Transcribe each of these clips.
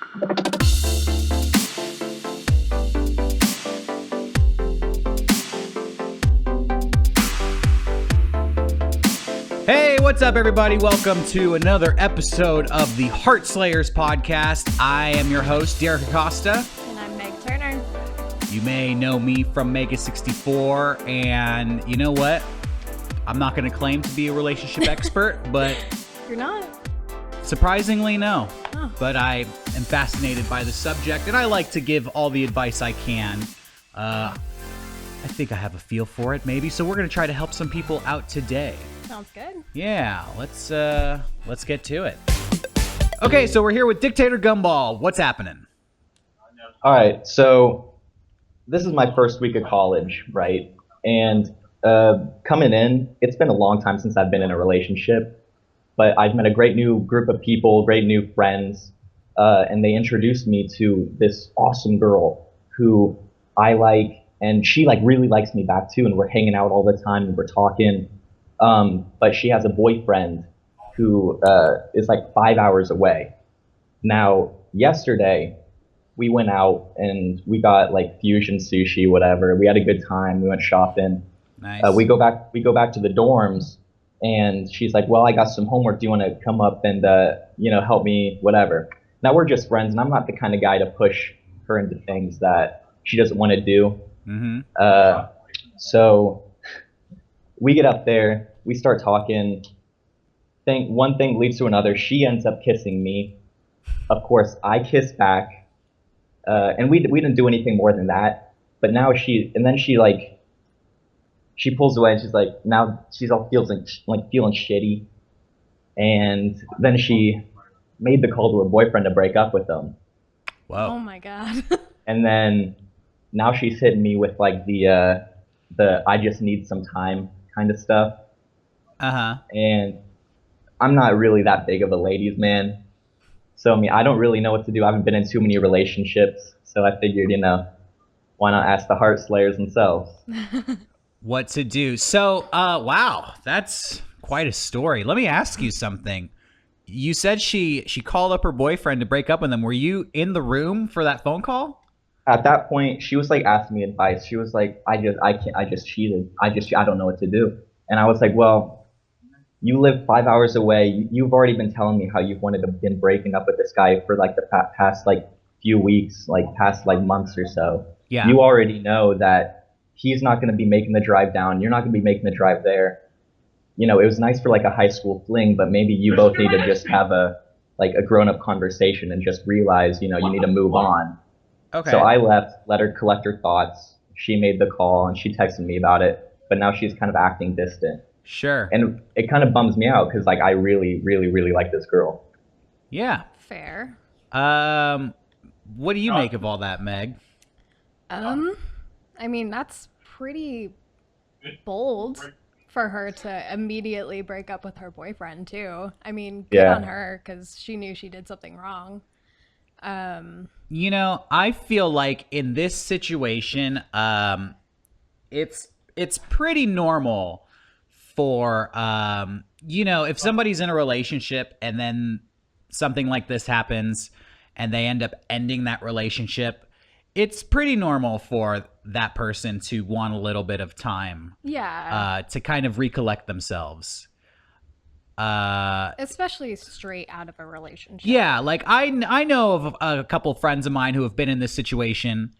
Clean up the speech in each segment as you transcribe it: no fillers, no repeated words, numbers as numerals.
Hey, what's up, everybody? Welcome to another episode of the Heartslayers podcast. I am your host, Derrick Acosta. And I'm Meg Turner. You may know me from Mega64, and you know what? I'm not going to claim to be a relationship expert, but... You're not? Surprisingly, no. Oh. But I am fascinated by the subject, and I like to give all the advice I can. I think I have a feel for it, maybe, so we're going to try to help some people out today. Sounds good. Yeah, let's get to it. Okay, so we're here with Dictator Gumball. What's happening? All right, so this is my first week of college, right? And coming in, it's been a long time since I've been in a relationship, but I've met a great new group of people, great new friends, and they introduced me to this awesome girl who I like, and she like really likes me back too, and we're hanging out all the time and we're talking. But she has a boyfriend who is like 5 hours away. Now, yesterday, we went out and we got like fusion sushi, whatever. We had a good time. We went shopping. Nice. We go back to the dorms, and she's like, "Well, I got some homework. Do you want to come up and help me, whatever?" Now we're just friends, and I'm not the kind of guy to push her into things that she doesn't want to do. Mm-hmm. So we get up there, we start talking. One thing leads to another. She ends up kissing me. Of course, I kiss back, and we didn't do anything more than that. But now she pulls away, and she's like, now she's all feeling shitty. And then she made the call to her boyfriend to break up with him. Wow. Oh my god. And then now she's hitting me with like the I just need some time kind of stuff. Uh-huh. And I'm not really that big of a ladies man. So, I mean, I don't really know what to do. I haven't been in too many relationships. So I figured, why not ask the Heartslayers themselves? What to do. So, wow, that's quite a story. Let me ask you something. You said she called up her boyfriend to break up with him. Were you in the room for that phone call? At that point, she was like asking me advice. She was like, I just cheated. I don't know what to do. And I was like, well, you live 5 hours away. You've already been telling me how you've been breaking up with this guy for like the past like few weeks, like past like months or so. Yeah. You already know that he's not going to be making the drive down. You're not going to be making the drive there. It was nice for like a high school fling, but maybe you both need to just have a grown-up conversation and just realize, you need to move on. Okay. So I left, let her collect her thoughts. She made the call and she texted me about it, but now she's kind of acting distant. Sure. And it kind of bums me out because like I really, really, really like this girl. Yeah. Fair. What do you make of all that, Meg? I mean, that's pretty bold for her to immediately break up with her boyfriend too. I mean, good on her because she knew she did something wrong. I feel like in this situation, it's pretty normal for, if somebody's in a relationship and then something like this happens and they end up ending that relationship, it's pretty normal for that person to want a little bit of time. Yeah. To kind of recollect themselves. Especially straight out of a relationship. Yeah, like I know of a couple friends of mine who have been in this situation,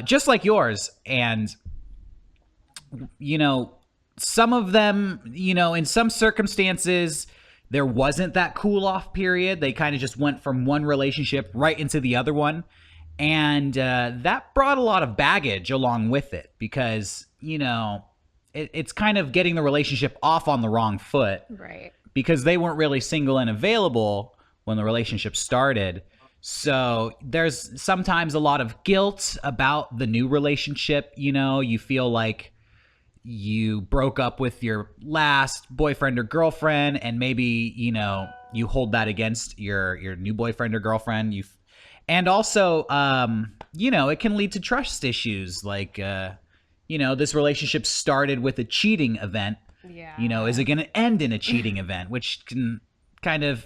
just like yours, and some of them, in some circumstances, there wasn't that cool off period. They kind of just went from one relationship right into the other one, and that brought a lot of baggage along with it because it's kind of getting the relationship off on the wrong foot, right? Because they weren't really single and available when the relationship started. So there's sometimes a lot of guilt about the new relationship. You feel like you broke up with your last boyfriend or girlfriend, and maybe, you hold that against your new boyfriend or girlfriend. And also, it can lead to trust issues. Like, this relationship started with a cheating event. Yeah. Is it going to end in a cheating event, which can kind of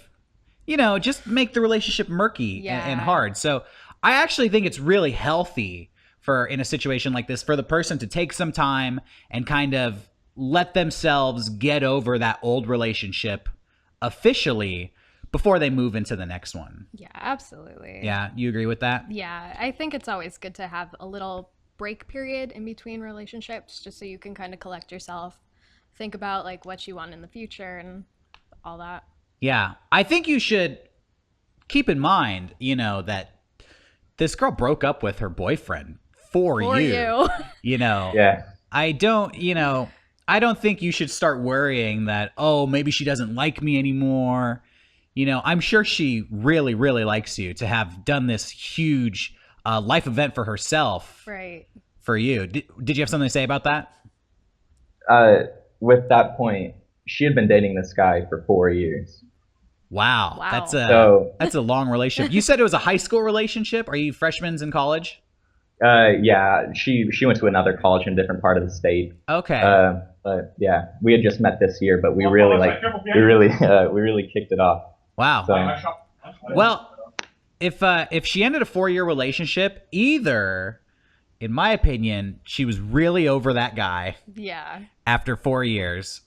just make the relationship murky and Yeah. hard. So I actually think it's really healthy in a situation like this for the person to take some time and kind of let themselves get over that old relationship officially before they move into the next one. Yeah, absolutely. Yeah, you agree with that? Yeah, I think it's always good to have a little break period in between relationships just so you can kind of collect yourself, think about like what you want in the future and all that. Yeah, I think you should keep in mind, that this girl broke up with her boyfriend for you. Yeah. I don't think you should start worrying that, oh, maybe she doesn't like me anymore. I'm sure she really, really likes you to have done this huge life event for herself. Right. For you. Did you have something to say about that? With that point, she had been dating this guy for 4 years. Wow. Wow. That's a long relationship. You said it was a high school relationship. Are you freshmen in college? Yeah, she went to another college in a different part of the state. Okay. But yeah, we had just met this year, but we really kicked it off. Wow. So, well, if she ended a 4-year relationship, either, in my opinion, she was really over that guy. Yeah. After 4 years,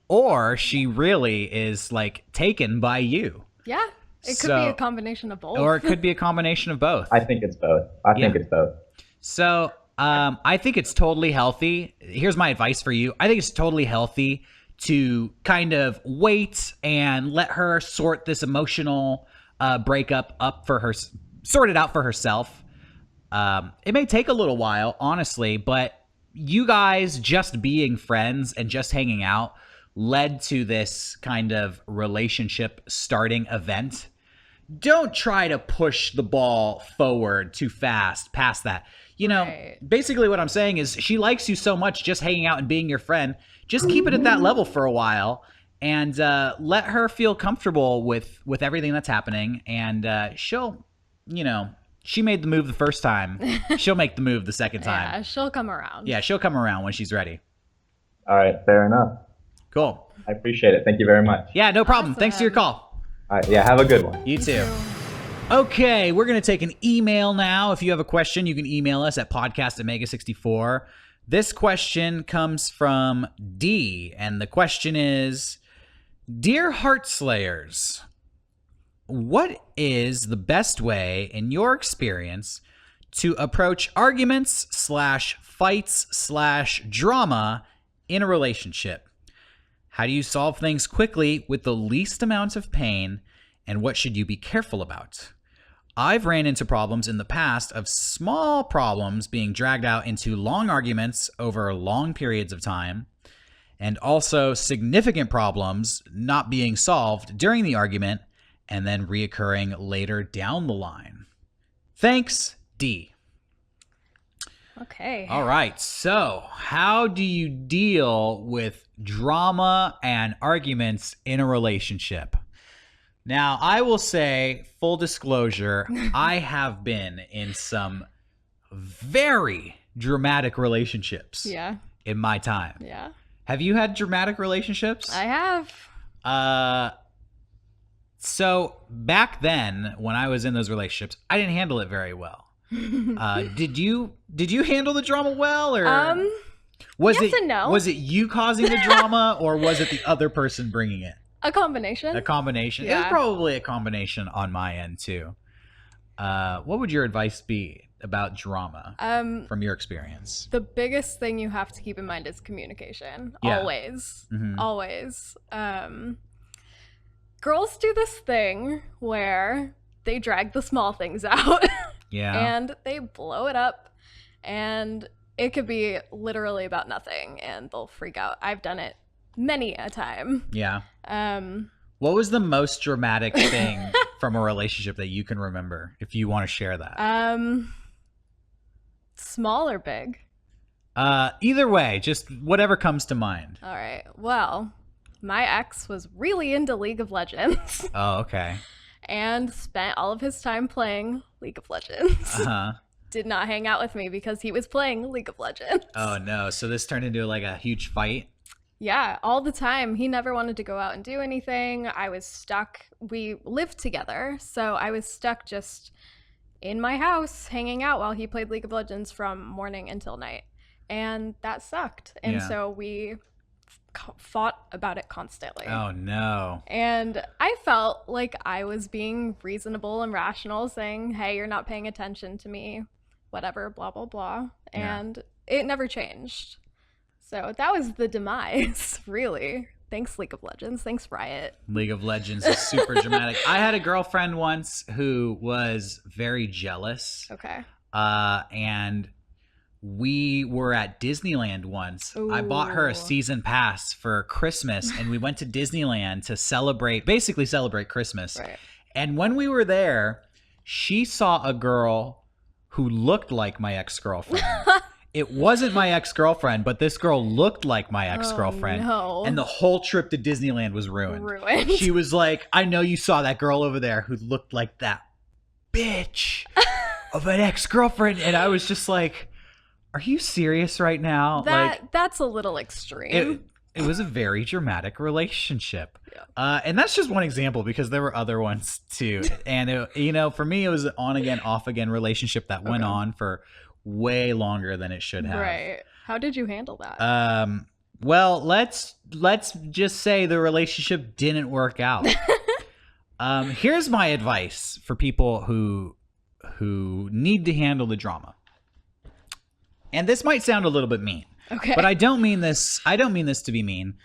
or she really is like taken by you. Yeah. It could be a combination of both. Or it could be a combination of both. I think it's both. I think it's both. So I think it's totally healthy. Here's my advice for you. I think it's totally healthy to kind of wait and let her sort this emotional breakup sort it out for herself. It may take a little while, honestly, but you guys just being friends and just hanging out led to this kind of relationship starting event. Don't try to push the ball forward too fast past that. Right. Basically what I'm saying is she likes you so much just hanging out and being your friend. Just keep it at that level for a while and let her feel comfortable with everything that's happening. And she'll, she made the move the first time. She'll make the move the second time. Yeah, she'll come around. Yeah, she'll come around when she's ready. All right, fair enough. Cool. I appreciate it. Thank you very much. Yeah, no problem. Awesome. Thanks for your call. All right, yeah, have a good one. You too. Okay, we're going to take an email now. If you have a question, you can email us at podcast@mega64. This question comes from D, and the question is, Dear Heartslayers, what is the best way, in your experience, to approach arguments / fights / drama in a relationship? How do you solve things quickly with the least amount of pain, and what should you be careful about? I've ran into problems in the past of small problems being dragged out into long arguments over long periods of time, and also significant problems not being solved during the argument and then reoccurring later down the line. Thanks, D. Okay. All right. So, how do you deal with drama and arguments in a relationship? Now, I will say, full disclosure, I have been in some very dramatic relationships in my time. Yeah. Have you had dramatic relationships? I have. So back then, when I was in those relationships, I didn't handle it very well. Did you handle the drama well, or yes and no. Was it you causing the drama, or was it the other person bringing it? A combination. A combination. Yeah. It was probably a combination on my end too. What would your advice be about drama from your experience? The biggest thing you have to keep in mind is communication. Yeah. Always. Mhm. Always. Girls do this thing where they drag the small things out Yeah. and they blow it up, and it could be literally about nothing and they'll freak out. I've done it many a time. Yeah. What was the most dramatic thing from a relationship that you can remember, if you want to share that? Small or big? Either way, just whatever comes to mind. All right. Well, my ex was really into League of Legends Oh, okay. and spent all of his time playing League of Legends. Uh-huh. Did not hang out with me because he was playing League of Legends. Oh, no. So this turned into like a huge fight? Yeah, all the time. He never wanted to go out and do anything. I was stuck. We lived together, so I was stuck just in my house hanging out while he played League of Legends from morning until night. And that sucked. And so we fought about it constantly. Oh, no. And I felt like I was being reasonable and rational, saying, hey, you're not paying attention to me, whatever, blah, blah, blah. And it never changed. So that was the demise, really. Thanks, League of Legends. Thanks, Riot. League of Legends is super dramatic. I had a girlfriend once who was very jealous. Okay. And we were at Disneyland once. Ooh. I bought her a season pass for Christmas, and we went to Disneyland to basically celebrate Christmas. Right. And when we were there, she saw a girl who looked like my ex-girlfriend. It wasn't my ex-girlfriend, but this girl looked like my ex-girlfriend. Oh, no. And the whole trip to Disneyland was ruined. She was like, I know you saw that girl over there who looked like that bitch of an ex-girlfriend. And I was just like, are you serious right now? That's a little extreme. It was a very dramatic relationship. Yeah. And that's just one example, because there were other ones too. And, for me, it was an on-again, off-again relationship that went on for way longer than it should have. Right. How did you handle that? Well, let's just say the relationship didn't work out. Here's my advice for people who need to handle the drama. And this might sound a little bit mean. Okay. But I don't mean this to be mean.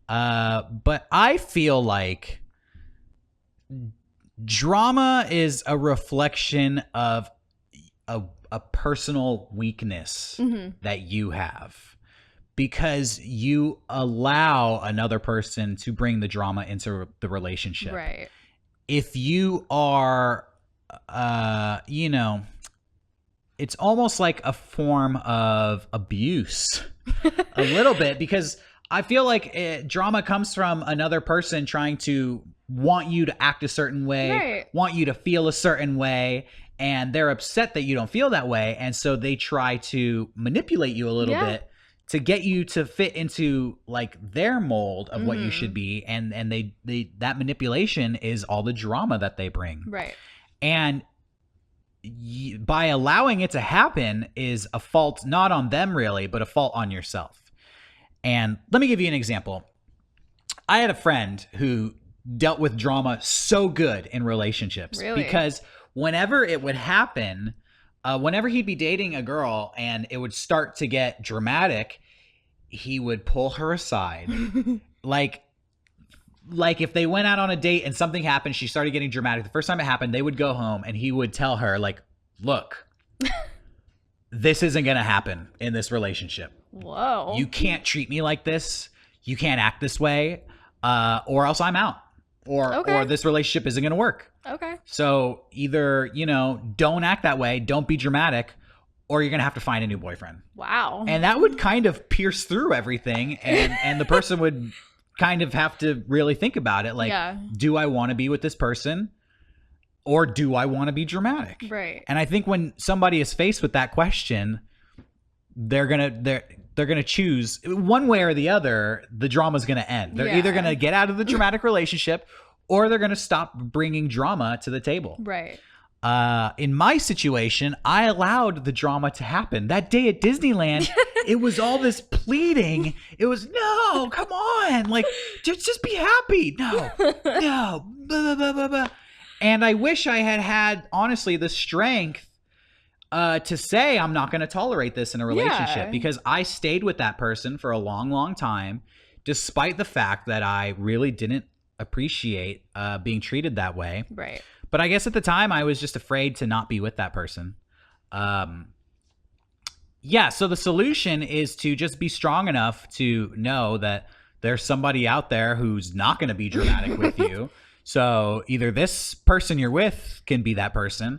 But I feel like drama is a reflection of a personal weakness that you have, because you allow another person to bring the drama into the relationship. Right. If you are, it's almost like a form of abuse a little bit, because I feel like drama comes from another person trying to want you to act a certain way, right, want you to feel a certain way, and they're upset that you don't feel that way, and so they try to manipulate you a little bit to get you to fit into like their mold of what you should be, and they that manipulation is all the drama that they bring. Right. And by allowing it to happen is a fault not on them really, but a fault on yourself. And let me give you an example. I had a friend who dealt with drama so good in relationships. Really? Because whenever it would happen, whenever he'd be dating a girl and it would start to get dramatic, he would pull her aside. like if they went out on a date and something happened, she started getting dramatic. The first time it happened, they would go home and he would tell her, like, look, this isn't going to happen in this relationship. Whoa. You can't treat me like this. You can't act this way, or else I'm out. Or this relationship isn't going to work. Okay. So either, don't act that way, don't be dramatic, or you're going to have to find a new boyfriend. Wow. And that would kind of pierce through everything, and the person would kind of have to really think about it. Like, do I want to be with this person, or do I want to be dramatic? Right. And I think when somebody is faced with that question, they're gonna choose one way or the other. The drama's gonna end. They're either gonna get out of the dramatic relationship, or they're gonna stop bringing drama to the table. Right. In my situation, I allowed the drama to happen. That day at Disneyland, it was all this pleading. It was, no, come on, like just be happy. No, blah, blah, blah, blah, blah. And I wish I had honestly the strength to say I'm not going to tolerate this in a relationship, because I stayed with that person for a long, long time, despite the fact that I really didn't appreciate being treated that way. Right. But I guess at the time I was just afraid to not be with that person. So the solution is to just be strong enough to know that there's somebody out there who's not going to be dramatic with you. So either this person you're with can be that person,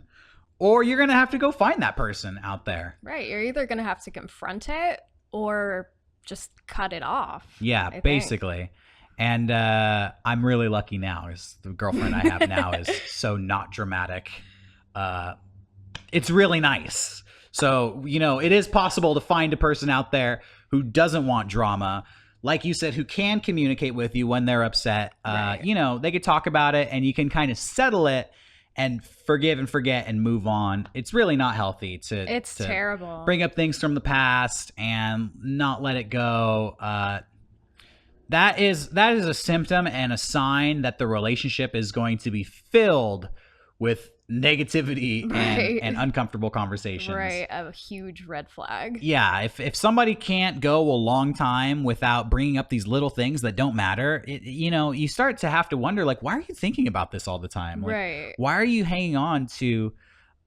or you're going to have to go find that person out there. Right. You're either going to have to confront it or just cut it off. Yeah, basically. And I'm really lucky now, because the girlfriend I have now is so not dramatic. It's really nice. So, it is possible to find a person out there who doesn't want drama, like you said, who can communicate with you when they're upset. Right. You know, they could talk about it and you can kind of settle it and forgive and forget and move on. It's really not healthy It's to terrible. bring up things from the past and not let it go. That is a symptom and a sign that the relationship is going to be filled with negativity Right. and uncomfortable conversations. Right, a huge red flag. Yeah, if somebody can't go a long time without bringing up these little things that don't matter, you know, you start to have to wonder, like, why are you thinking about this all the time? Like, Right. why are you hanging on to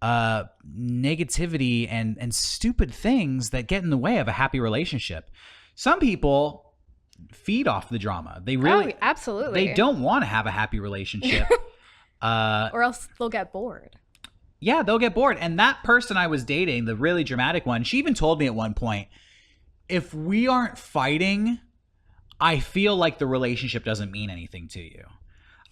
negativity and stupid things that get in the way of a happy relationship? Some people feed off the drama. They really, Oh, absolutely. they don't want to have a happy relationship. Or else they'll get bored. Yeah, they'll get bored. And that person I was dating, the really dramatic one, she even told me at one point, if we aren't fighting, I feel like the relationship doesn't mean anything to you.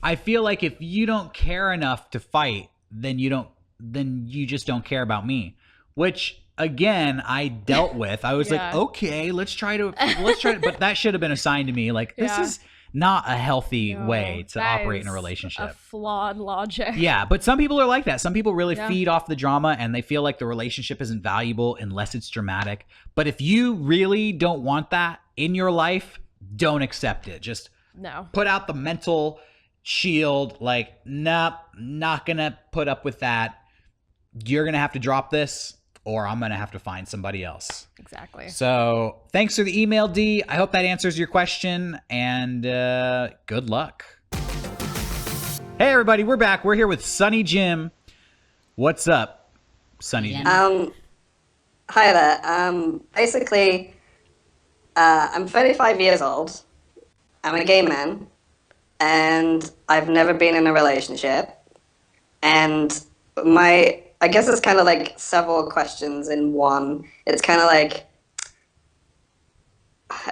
I feel like if you don't care enough to fight, then you just don't care about me. Which again, I dealt with. I was like, Yeah. okay, let's try to, but that should have been a sign to me. Like, this Yeah. is not a healthy No, way to that operate in a is relationship. A flawed logic. Yeah, but some people are like that. Some people really Yeah. feed off the drama and they feel like the relationship isn't valuable unless it's dramatic. But if you really don't want that in your life, don't accept it. Just No. put out the mental shield, like, nope, not gonna put up with that. You're gonna have to drop this, or I'm gonna have to find somebody else. Exactly. So thanks for the email, D. I hope that answers your question, and good luck. Hey, everybody, we're back. We're here with Sunny Jim. What's up, Sunny Jim? Hi there. Basically, I'm 35 years old. I'm a gay man, and I've never been in a relationship. And I guess it's kind of like several questions in one. It's kind of like,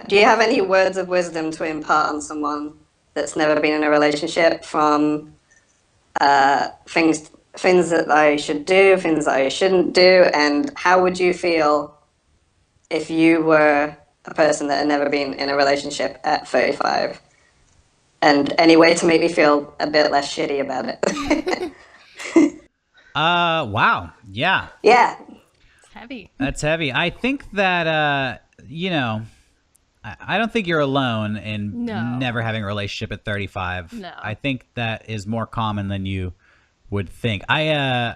do you have any words of wisdom to impart on someone that's never been in a relationship, from things that I should do, things that I shouldn't do, and how would you feel if you were a person that had never been in a relationship at 35? And any way to make me feel a bit less shitty about it. Wow. Yeah. Yeah. It's heavy. That's heavy. I think that, I don't think you're alone in No. never having a relationship at 35. No. I think that is more common than you would think. I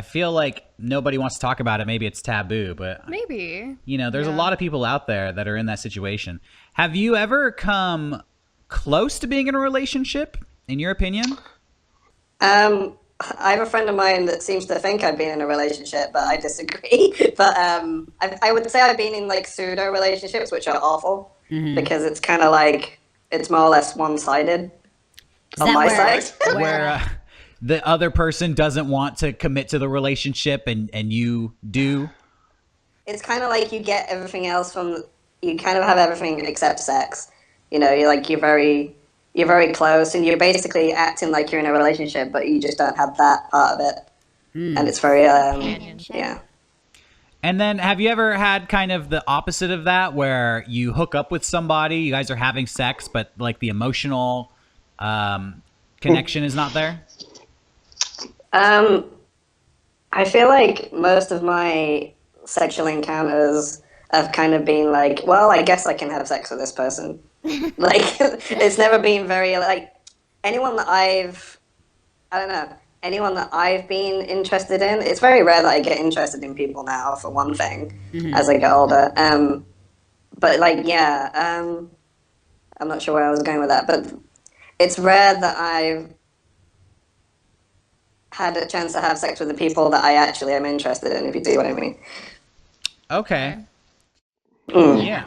feel like nobody wants to talk about it. Maybe it's taboo, but Maybe. there's a Yeah. lot of people out there that are in that situation. Have you ever come close to being in a relationship, in your opinion? I have a friend of mine that seems to think I've been in a relationship, but I disagree. But I would say I've been in like pseudo relationships, which are awful because it's kind of like it's more or less one-sided on that my where- side. Where the other person doesn't want to commit to the relationship and you do? It's kind of like you get everything else you kind of have everything except sex. You're very close, and you're basically acting like you're in a relationship, but you just don't have that part of it. And it's very, yeah. And then have you ever had kind of the opposite of that, where you hook up with somebody, you guys are having sex, but like the emotional connection is not there? I feel like most of my sexual encounters have kind of been like, well, I guess I can have sex with this person. Like, it's never been very, like, anyone that I've been interested in, it's very rare that I get interested in people now, for one thing, as I get older. But, like, yeah, I'm not sure where I was going with that, but it's rare that I've had a chance to have sex with the people that I actually am interested in, if you see what I mean. Okay. Mm. Yeah.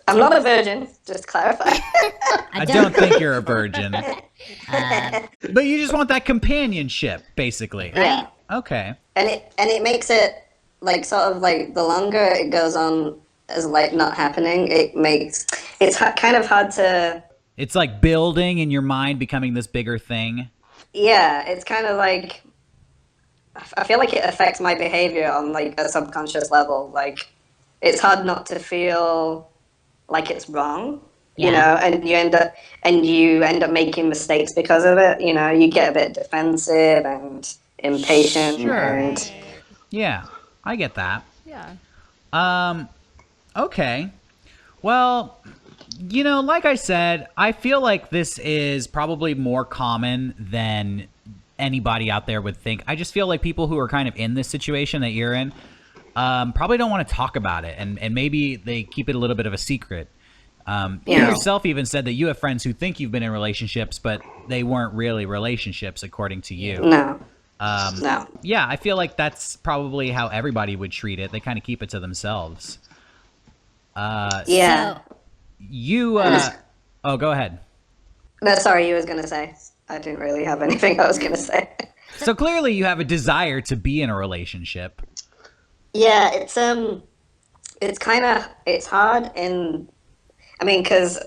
I'm not a virgin, just to clarify. I don't think you're a virgin. But you just want that companionship, basically. Yeah. Okay. And it makes it, like, sort of like, the longer it goes on as, like, not happening, it's kind of hard to... It's like building in your mind, becoming this bigger thing. Yeah, it's kind of like... I feel like it affects my behavior on, like, a subconscious level. Like, it's hard not to feel like it's wrong, Yeah. you know, and you end up making mistakes because of it. You know, you get a bit defensive and impatient, Sure. and Yeah, I get that. Yeah. Okay. Well, you know, like I said, I feel like this is probably more common than anybody out there would think. I just feel like people who are kind of in this situation that you're in probably don't want to talk about it, and maybe they keep it a little bit of a secret. You Yeah. yourself even said that you have friends who think you've been in relationships, but they weren't really relationships according to you. no, Yeah, I feel like that's probably how everybody would treat it. They kind of keep it to themselves. yeah. So, You, oh, go ahead. No, sorry, you was gonna say. I didn't really have anything I was gonna say. So clearly you have a desire to be in a relationship. Yeah, it's it's hard because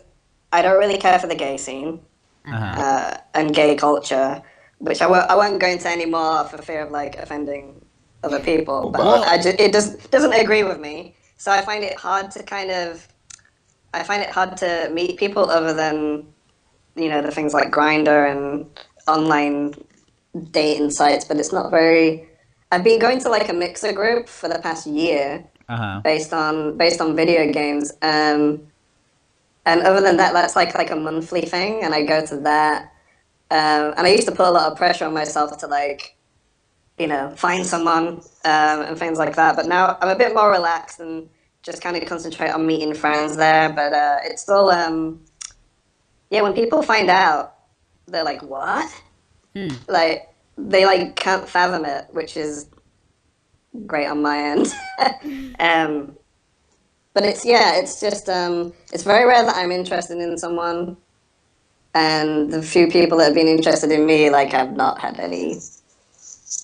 I don't really care for the gay scene and gay culture, which I won't go into anymore for fear of like offending other people. But Well- it doesn't agree with me, so I find it hard to meet people other than the things like Grindr and online dating sites. But it's not very. I've been going to like a mixer group for the past year based on video games. And other than that, that's like a monthly thing, and I go to that. And I used to put a lot of pressure on myself to find someone and things like that. But now I'm a bit more relaxed and just kind of concentrate on meeting friends there. But it's still, when people find out, they're like, "What?" Like they can't fathom it, which is great on my end. But it's just it's very rare that I'm interested in someone, and the few people that have been interested in me, like, I've not had any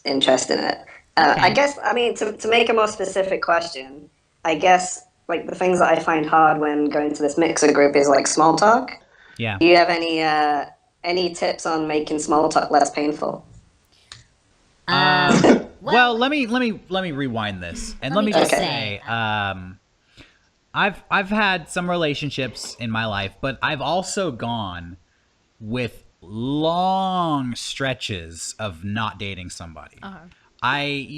interest in it. I guess, to make a more specific question, I guess like the things that I find hard when going to this mixer group is like small talk. Yeah. Do you have any tips on making small talk less painful? Well, let me rewind this and let me just say, I've had some relationships in my life, but I've also gone with long stretches of not dating somebody. I,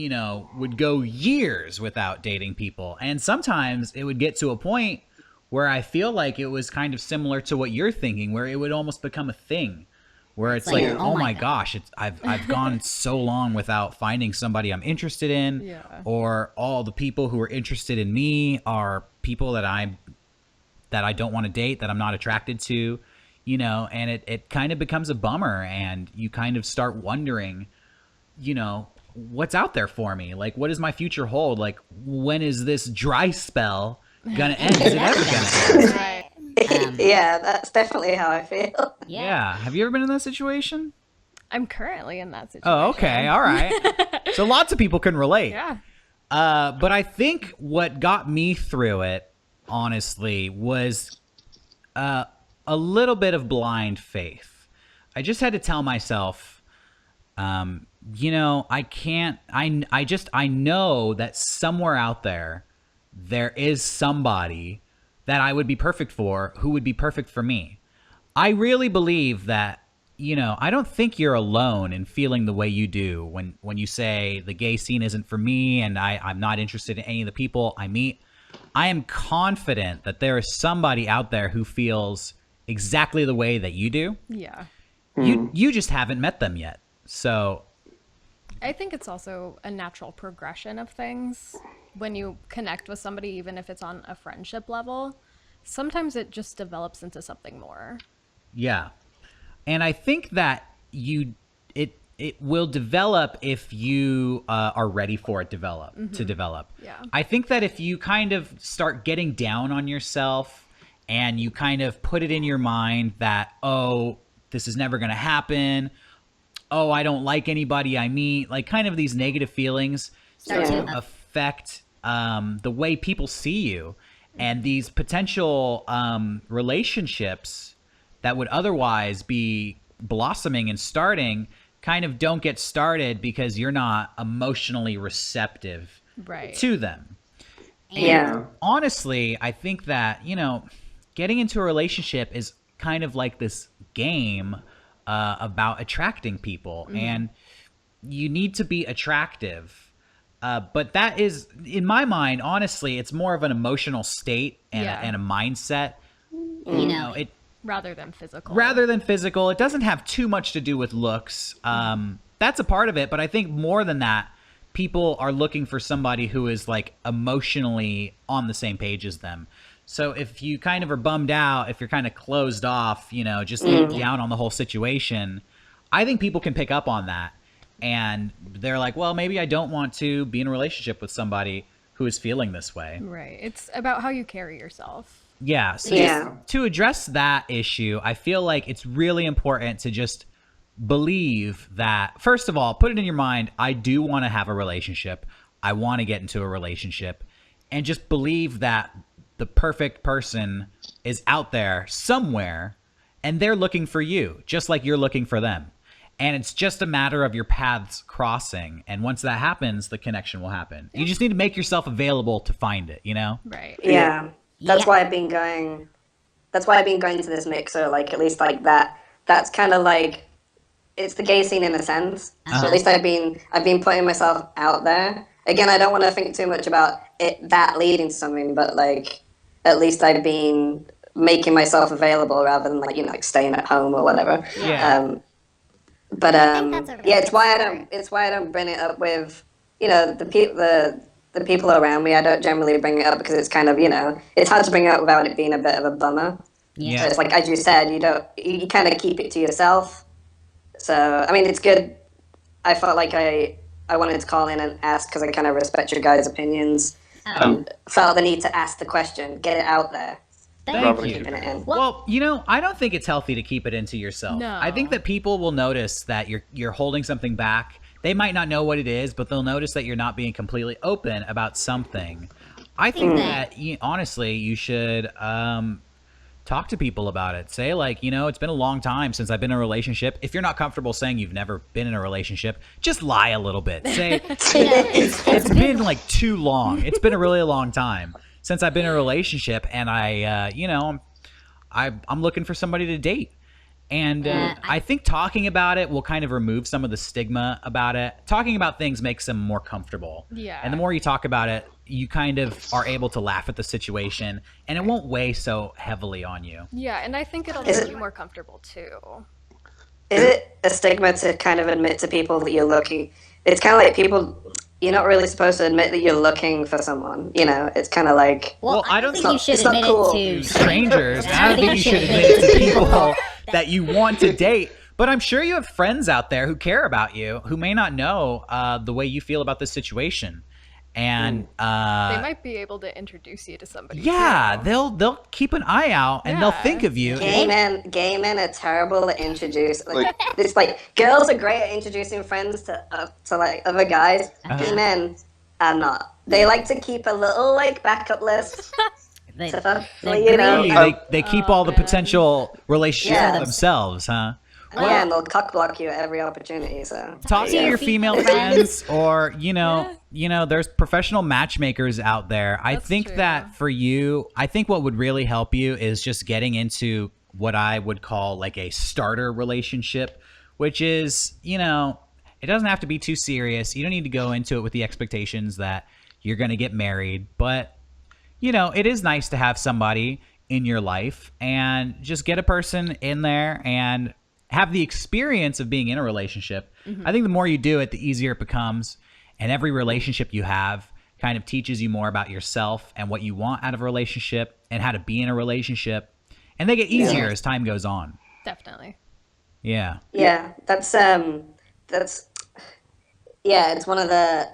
would go years without dating people, and sometimes it would get to a point where I feel like it was kind of similar to what you're thinking, where it would almost become a thing. Where it's like, oh my gosh, I've gone so long without finding somebody I'm interested in, or all the people who are interested in me are people that I don't want to date, that I'm not attracted to, and it kind of becomes a bummer, and you kind of start wondering, what's out there for me? Like, what does my future hold? Like, when is this dry spell gonna end? Is it ever gonna end? Right. Yeah, that's definitely how I feel. Yeah. Have you ever been in that situation? I'm currently in that situation. Oh, okay. All right. So lots of people can relate. Yeah. But I think what got me through it, honestly, was a little bit of blind faith. I just had to tell myself, I can't, I know that somewhere out there is somebody that I would be perfect for, who would be perfect for me. I really believe that, I don't think you're alone in feeling the way you do when you say the gay scene isn't for me and I'm not interested in any of the people I meet. I am confident that there is somebody out there who feels exactly the way that you do. Yeah. You just haven't met them yet. So I think it's also a natural progression of things. When you connect with somebody, even if it's on a friendship level, sometimes it just develops into something more. yeah. And I think that it will develop if you are ready for it to develop. Yeah. I think that if you kind of start getting down on yourself and you kind of put it in your mind that, oh, this is never going to happen. Oh, I don't like anybody I meet. Like, kind of these negative feelings start to affect the way people see you, and these potential relationships that would otherwise be blossoming and starting kind of don't get started because you're not emotionally receptive Right. to them. Yeah. Honestly, I think that, getting into a relationship is kind of like this game about attracting people, and you need to be attractive. But that is, in my mind, honestly, it's more of an emotional state and a mindset. You know, it rather than physical. It doesn't have too much to do with looks. That's a part of it, but I think more than that, people are looking for somebody who is like emotionally on the same page as them. So if you kind of are bummed out, if you're kind of closed off, you know, just down on the whole situation, I think people can pick up on that. And they're like, well, maybe I don't want to be in a relationship with somebody who is feeling this way. Right. It's about how you carry yourself. Yeah. So just to address that issue, I feel like it's really important to just believe that, first of all, put it in your mind, I do want to have a relationship. I want to get into a relationship. And just believe that the perfect person is out there somewhere and they're looking for you, just like you're looking for them. And it's just a matter of your paths crossing. And once that happens, the connection will happen. You just need to make yourself available to find it, you know? Right. Yeah. That's why I've been going to this mixer, like at least like that. That's kind of like, it's the gay scene in a sense. So at least I've been putting myself out there. Again, I don't want to think too much about that leading to something, but like at least I've been making myself available rather than like, you know, like staying at home or whatever. Yeah. But it's why I don't bring it up with, you know, the people around me. I don't generally bring it up because it's kind of, you know, it's hard to bring it up without it being a bit of a bummer. Yeah. So it's like, as you said, you kind of keep it to yourself. So I mean, it's good. I felt like I wanted to call in and ask because I kind of respect your guys' opinions. Felt the need to ask the question, get it out there. Thank you. Well, you know, I don't think it's healthy to keep it into yourself. No. I think that people will notice that you're holding something back. They might not know what it is, but they'll notice that you're not being completely open about something. I think that, honestly, you should talk to people about it. Say, like, you know, it's been a long time since I've been in a relationship. If you're not comfortable saying you've never been in a relationship, just lie a little bit. Say, it's been like too long. It's been a really long time since I've been in a relationship, and I'm looking for somebody to date. And I think talking about it will kind of remove some of the stigma about it. Talking about things makes them more comfortable. Yeah. And the more you talk about it, you kind of are able to laugh at the situation, and it won't weigh so heavily on you. Yeah, and I think it'll make you more comfortable too. Is it a stigma to kind of admit to people that you're looking? It's kind of like people. You're not really supposed to admit that you're looking for someone. You know, it's kind of like. Well, I don't think you should it's not admit cool. it to Strangers. I don't think you should admit it to people that you want to date. But I'm sure you have friends out there who care about you, who may not know the way you feel about this situation. And They might be able to introduce you to somebody. yeah, too. they'll keep an eye out and they'll Yeah. think of you. Gay men are terrible at introduce. Like, it's like girls are great at introducing friends to like other guys. Gay men are not. They like to keep a little like backup list. They- You know. They keep all the potential relationships Yeah. for themselves, huh? Yeah, and they'll cock block you at every opportunity. So Talk to your female friends, or you know, there's professional matchmakers out there. I That's think true. that for you, I think what would really help you is just getting into what I would call like a starter relationship, which is, you know, it doesn't have to be too serious. You don't need to go into it with the expectations that you're going to get married, but you know, it is nice to have somebody in your life and just get a person in there and have the experience of being in a relationship. I think the more you do it, the easier it becomes. And every relationship you have kind of teaches you more about yourself and what you want out of a relationship and how to be in a relationship. And they get easier as time goes on. Definitely. Yeah. yeah, it's one of the.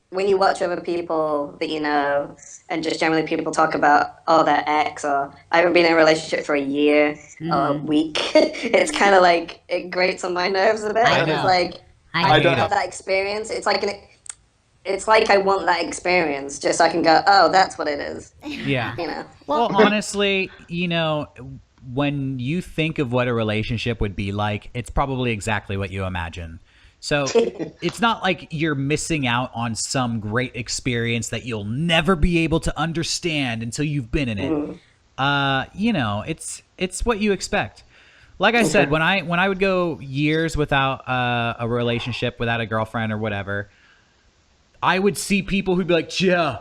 When you watch other people that you know, and just generally people talk about, their ex, or I haven't been in a relationship for a year or a week, it's kind of like, it grates on my nerves a bit. I And know. it's like, I don't have that experience. It's like I want that experience just so I can go, oh, that's what it is. Yeah. You know? Well, honestly, you know, when you think of what a relationship would be like, it's probably exactly what you imagine. So it's not like you're missing out on some great experience that you'll never be able to understand until you've been in it. you know, it's what you expect. Like I said, when I would go years without a relationship, without a girlfriend or whatever, I would see people who'd be like, yeah,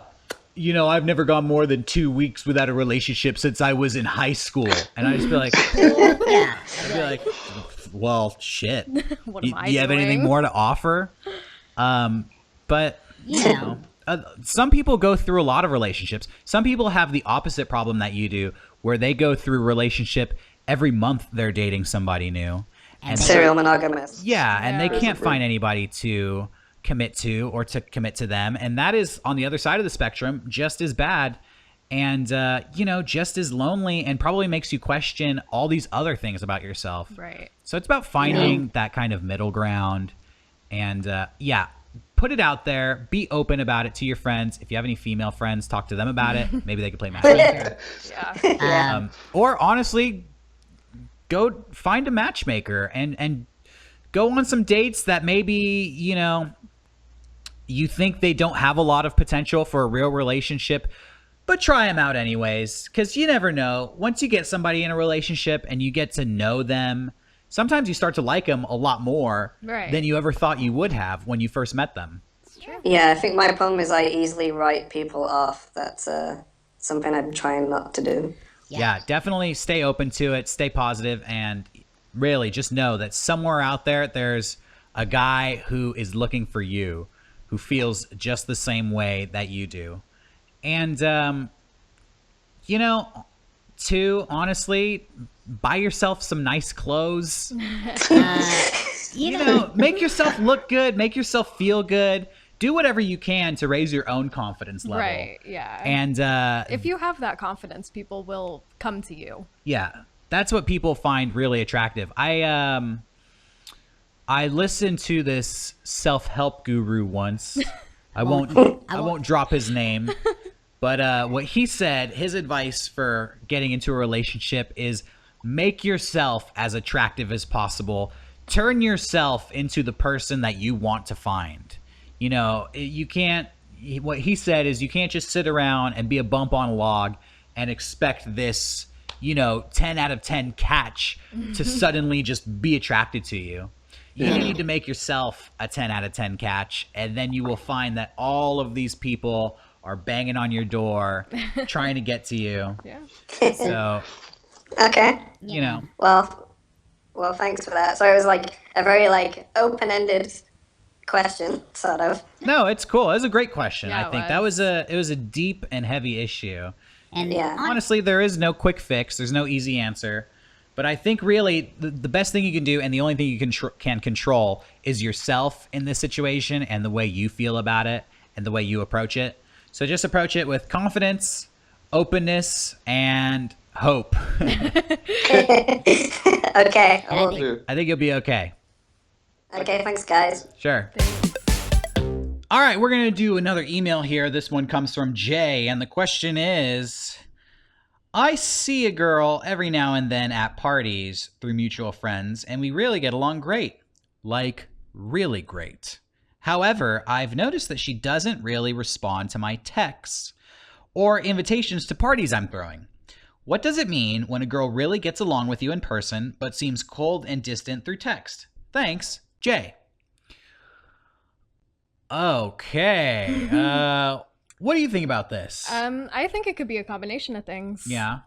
you know, I've never gone more than 2 weeks without a relationship since I was in high school. And I'd just be like, Yeah. I'd be like, well, shit. What Do am I you have anything doing? more to offer? But You you know. know, some people go through a lot of relationships. Some people have the opposite problem that you do, where they go through a relationship every month they're dating somebody new. And Serial monogamous. yeah, and they Yeah. can't find anybody to commit to or to commit to them. And that is, on the other side of the spectrum, just as bad and, you know, just as lonely, and probably makes you question all these other things about yourself. Right. So it's about finding that kind of middle ground. And yeah, put it out there. Be open about it to your friends. If you have any female friends, talk to them about it. Maybe they could play matchmaker. Yeah. Or honestly, go find a matchmaker and go on some dates that maybe, you know, you think they don't have a lot of potential for a real relationship, but try them out anyways, because you never know. Once you get somebody in a relationship and you get to know them, sometimes you start to like them a lot more Right. than you ever thought you would have when you first met them. It's true. Yeah, I think my problem is I easily write people off. That's something I'm trying not to do. Yeah, definitely stay open to it, stay positive, and really just know that somewhere out there, there's a guy who is looking for you, who feels just the same way that you do. And, you know, too, honestly, buy yourself some nice clothes. You know, make yourself look good, make yourself feel good. Do whatever you can to raise your own confidence level. Right. Yeah. And if you have that confidence, people will come to you. yeah, that's what people find really attractive. I listened to this self-help guru once. I won't drop his name, but what he said, his advice for getting into a relationship is make yourself as attractive as possible. Turn yourself into the person that you want to find. You know, you can't, what he said is you can't just sit around and be a bump on a log and expect this, you know, 10 out of 10 catch to suddenly just be attracted to you. You need to make yourself a 10 out of 10 catch, and then you will find that all of these people are banging on your door trying to get to you. Yeah. So, Okay. you know, Well, thanks for that. So it was like a very like open-ended question, sort of. no, it's cool. It was a great question. Yeah, I it think that was it was a deep and heavy issue. And Yeah. Honestly, there is no quick fix. There's no easy answer. But I think really the best thing you can do, and the only thing you can control, is yourself in this situation and the way you feel about it and the way you approach it. So just approach it with confidence, openness, and hope. Okay. And I think- I think you'll be okay. Okay, thanks, guys. Sure. All right, we're going to do another email here. This one comes from Jay, and the question is, I see a girl every now and then at parties through mutual friends, and we really get along great. Like, really great. However, I've noticed that she doesn't really respond to my texts or invitations to parties I'm throwing. What does it mean when a girl really gets along with you in person, but seems cold and distant through text? Thanks, Jay. Okay. What do you think about this? I think it could be a combination of things. Yeah.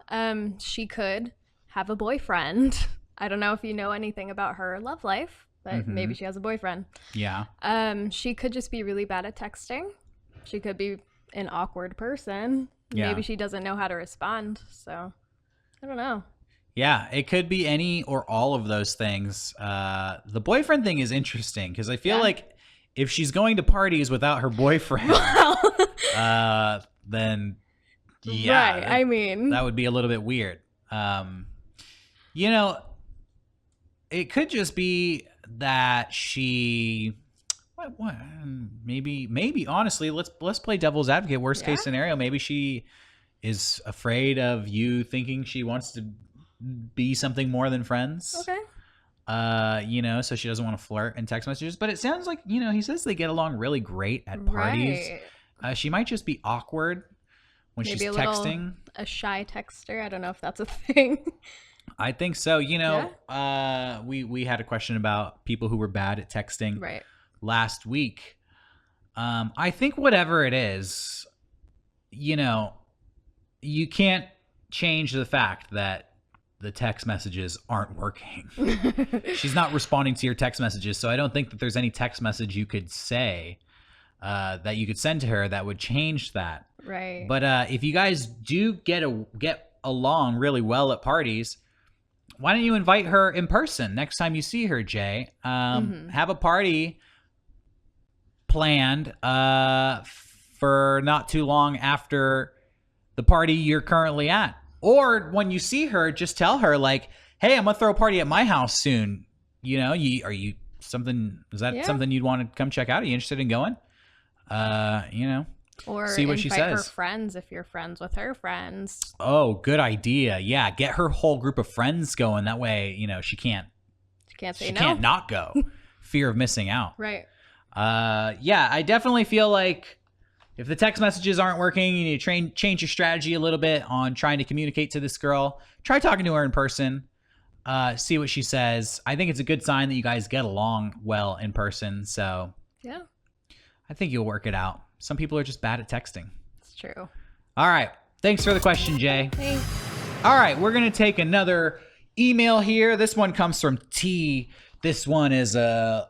She could have a boyfriend. I don't know if you know anything about her love life, but maybe she has a boyfriend. Yeah. She could just be really bad at texting. She could be an awkward person. Yeah. Maybe she doesn't know how to respond. So I don't know. Yeah, it could be any or all of those things. The boyfriend thing is interesting because I feel like if she's going to parties without her boyfriend, then yeah, Right. I mean, that would be a little bit weird. You know, it could just be that she, what maybe honestly, let's play devil's advocate. Worst case scenario, maybe she is afraid of you thinking she wants to be something more than friends. okay. You know, so she doesn't want to flirt in text messages. But it sounds like, you know, he says they get along really great at parties. Right. She might just be awkward when Maybe she's a little, texting. a shy texter. I don't know if that's a thing. I think so. We had a question about people who were bad at texting Right. last week. I think whatever it is, you can't change the fact that the text messages aren't working. She's not responding to your text messages, so I don't think that there's any text message you could say that you could send to her that would change that. Right. But if you guys do get along really well at parties, why don't you invite her in person next time you see her, Jay? Have a party planned for not too long after the party you're currently at. Or when you see her, just tell her like, hey, I'm gonna throw a party at my house soon. Is that something you'd want to come check out? Are you interested in going? Or see what she invite her says. friends if you're friends with her friends. Oh, good idea. Yeah, get her whole group of friends going. That way, she can't Say no. can't not go. Fear of missing out. Right. Yeah, I definitely feel like if the text messages aren't working, you need to change your strategy a little bit on trying to communicate to this girl. Try talking to her in person. See what she says. I think it's a good sign that you guys get along well in person. So Yeah, I think you'll work it out. Some people are just bad at texting. it's true. All right. Thanks for the question, Jay. Thanks. All right. We're going to take another email here. This one comes from T. This one is a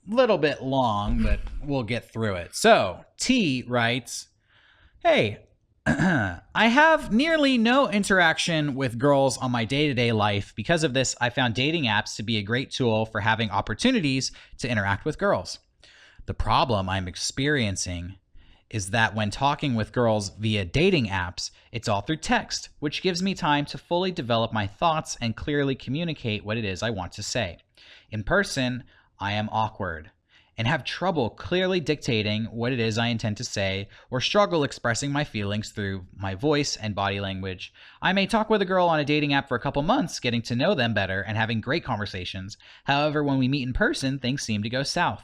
little bit long, but we'll get through it. So T writes, hey, I have nearly no interaction with girls on my day-to-day life. Because of this, I found dating apps to be a great tool for having opportunities to interact with girls. The problem I'm experiencing is that when talking with girls via dating apps, it's all through text, which gives me time to fully develop my thoughts and clearly communicate what it is I want to say. In person, I am awkward and have trouble clearly dictating what it is I intend to say, or struggle expressing my feelings through my voice and body language. I may talk with a girl on a dating app for a couple months, getting to know them better and having great conversations. However, when we meet in person, things seem to go south.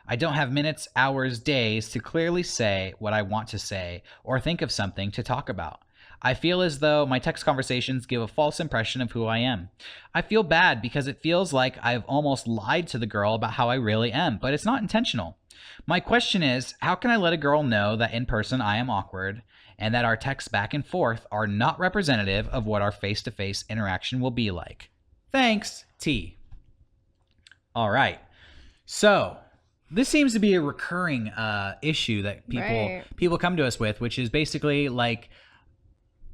I don't have minutes, hours, days to clearly say what I want to say or think of something to talk about. I feel as though my text conversations give a false impression of who I am. I feel bad because it feels like I've almost lied to the girl about how I really am, but it's not intentional. My question is, how can I let a girl know that in person I am awkward and that our texts back and forth are not representative of what our face-to-face interaction will be like? Thanks, T. All right. So this seems to be a recurring issue that people come to us with, which is basically like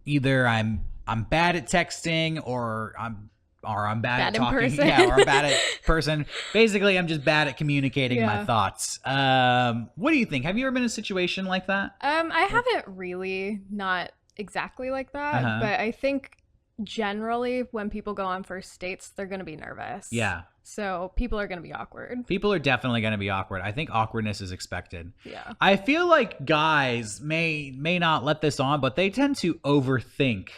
either I'm bad at texting or I'm bad at talking. Person. Yeah, or I'm bad at person. Basically, I'm just bad at communicating my thoughts. What do you think? Have you ever been in a situation like that? I haven't really, not exactly like that, but I think generally when people go on first dates, they're going to be nervous. Yeah. So people are going to be awkward. People are definitely going to be awkward. I think awkwardness is expected. Yeah. I feel like guys may not let this on, but they tend to overthink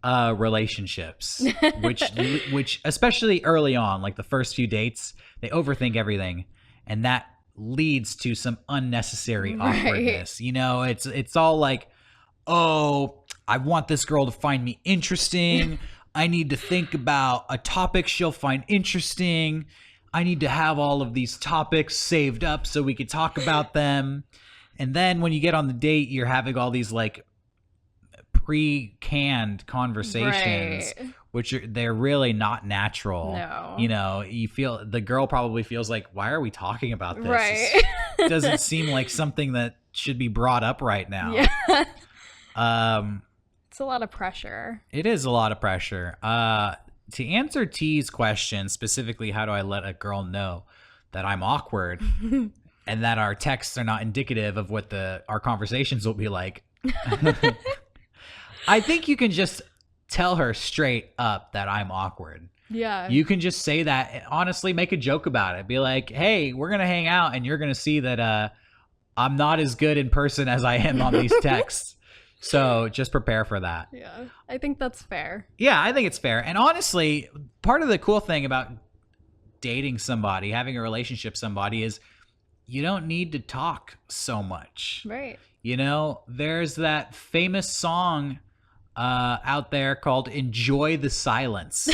relationships, which especially early on, like the first few dates, they overthink everything, and that leads to some unnecessary awkwardness. It's all like, oh, I want this girl to find me interesting. I need to think about a topic she'll find interesting. I need to have all of these topics saved up so we could talk about them. And then when you get on the date, you're having all these like pre-canned conversations, which they're really not natural. No. You feel the girl probably feels like, why are we talking about this? Right. It doesn't seem like something that should be brought up right now. Yeah. It's a lot of pressure. It is a lot of pressure. To answer T's question, specifically, how do I let a girl know that I'm awkward and that our texts are not indicative of what our conversations will be like? I think you can just tell her straight up that I'm awkward. Yeah. You can just say that. Honestly, make a joke about it. Be like, hey, we're going to hang out and you're going to see that I'm not as good in person as I am on these texts. So just prepare for that. Yeah, I think that's fair. Yeah, I think it's fair. And honestly, part of the cool thing about dating somebody, having a relationship with somebody is you don't need to talk so much. Right. You know, there's that famous song out there called Enjoy the Silence.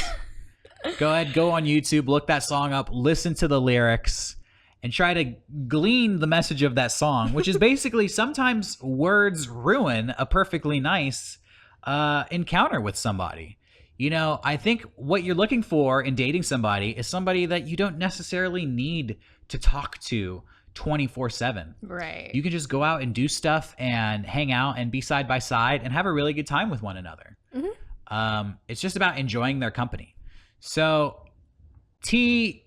Go ahead, go on YouTube, look that song up, listen to the lyrics, and try to glean the message of that song, which is basically sometimes words ruin a perfectly nice encounter with somebody. You know, I think what you're looking for in dating somebody is somebody that you don't necessarily need to talk to 24/7. Right. You can just go out and do stuff and hang out and be side by side and have a really good time with one another. It's just about enjoying their company. So, T,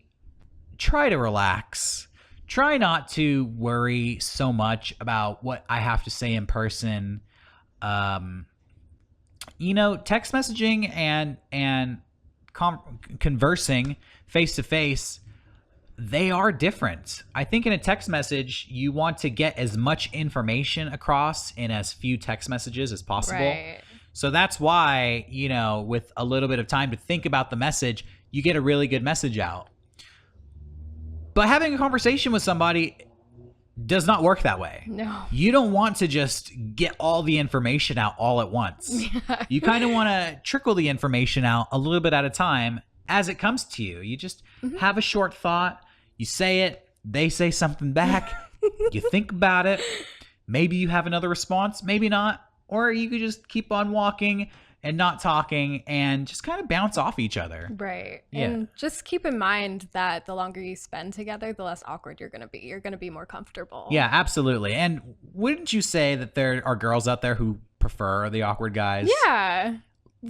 try to relax. Try not to worry so much about what I have to say in person. You know, text messaging and conversing face to face, they are different. I think in a text message, you want to get as much information across in as few text messages as possible. Right. So that's why, you know, with a little bit of time to think about the message, you get a really good message out. But having a conversation with somebody does not work that way. No. You don't want to just get all the information out all at once. You kind of want to trickle the information out a little bit at a time as it comes to you. You just have a short thought, you say it, they say something back, you think about it, maybe you have another response, maybe not, or you could just keep on walking and not talking and just kind of bounce off each other. Right. Yeah. And just keep in mind that the longer you spend together, the less awkward you're going to be. You're going to be more comfortable. Yeah, absolutely. And wouldn't you say that there are girls out there who prefer the awkward guys? Yeah.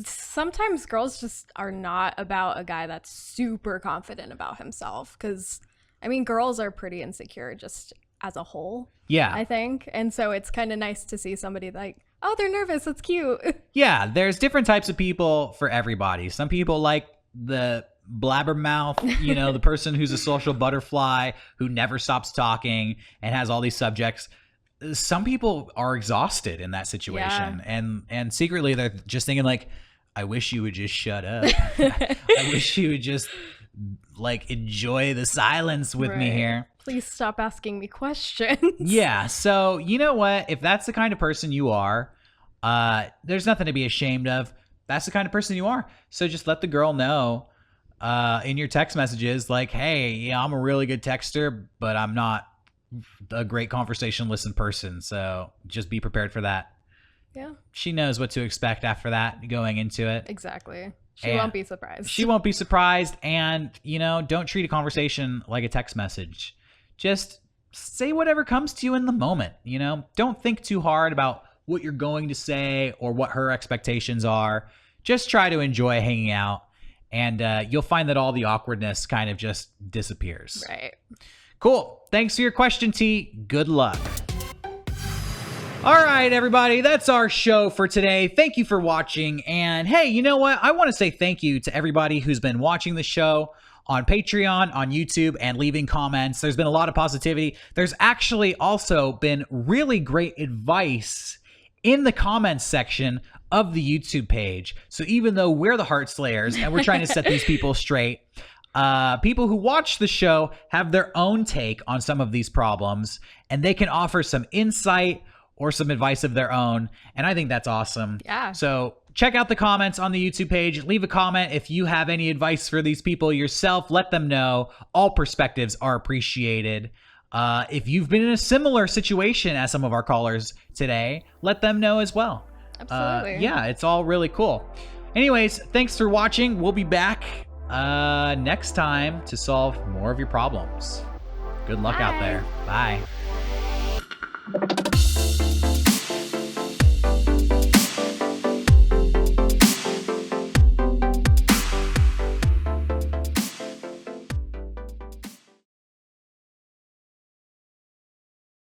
Sometimes girls just are not about a guy that's super confident about himself because, I mean, girls are pretty insecure just as a whole. Yeah. I think. And so it's kind of nice to see somebody like, oh, they're nervous. That's cute. Yeah, there's different types of people for everybody. Some people like the blabbermouth, you know, the person who's a social butterfly who never stops talking and has all these subjects. Some people are exhausted in that situation, and secretly they're just thinking like, I wish you would just shut up. I wish you would just like enjoy the silence with me Right. here. Please stop asking me questions. Yeah. So you know what? If that's the kind of person you are, there's nothing to be ashamed of. That's the kind of person you are. So just let the girl know in your text messages, like, hey, yeah, I'm a really good texter, but I'm not a great conversationalist in person. So just be prepared for that. Yeah, She knows what to expect after that going into it. exactly. She And won't be surprised. She won't be surprised. And, you know, don't treat a conversation like a text message. Just say whatever comes to you in the moment. You know, don't think too hard about what you're going to say or what her expectations are. Just try to enjoy hanging out, and you'll find that all the awkwardness kind of just disappears. Right. Cool. Thanks for your question, T. Good luck. All right, everybody, that's our show for today. Thank you for watching. And hey, you know what? I want to say thank you to everybody who's been watching the show on Patreon, on YouTube, and leaving comments. There's been a lot of positivity. There's actually also been really great advice in the comments section of the YouTube page. So even though we're the Heartslayers and we're trying to set these people straight, people who watch the show have their own take on some of these problems, and they can offer some insight or some advice of their own. And I think that's awesome. Yeah. So check out the comments on the YouTube page. Leave a comment if you have any advice for these people yourself. Let them know. All perspectives are appreciated. If you've been in a similar situation as some of our callers today, let them know as well. Absolutely. Yeah, it's all really cool. Anyways, thanks for watching. We'll be back next time to solve more of your problems. Good luck out Bye. there. Bye.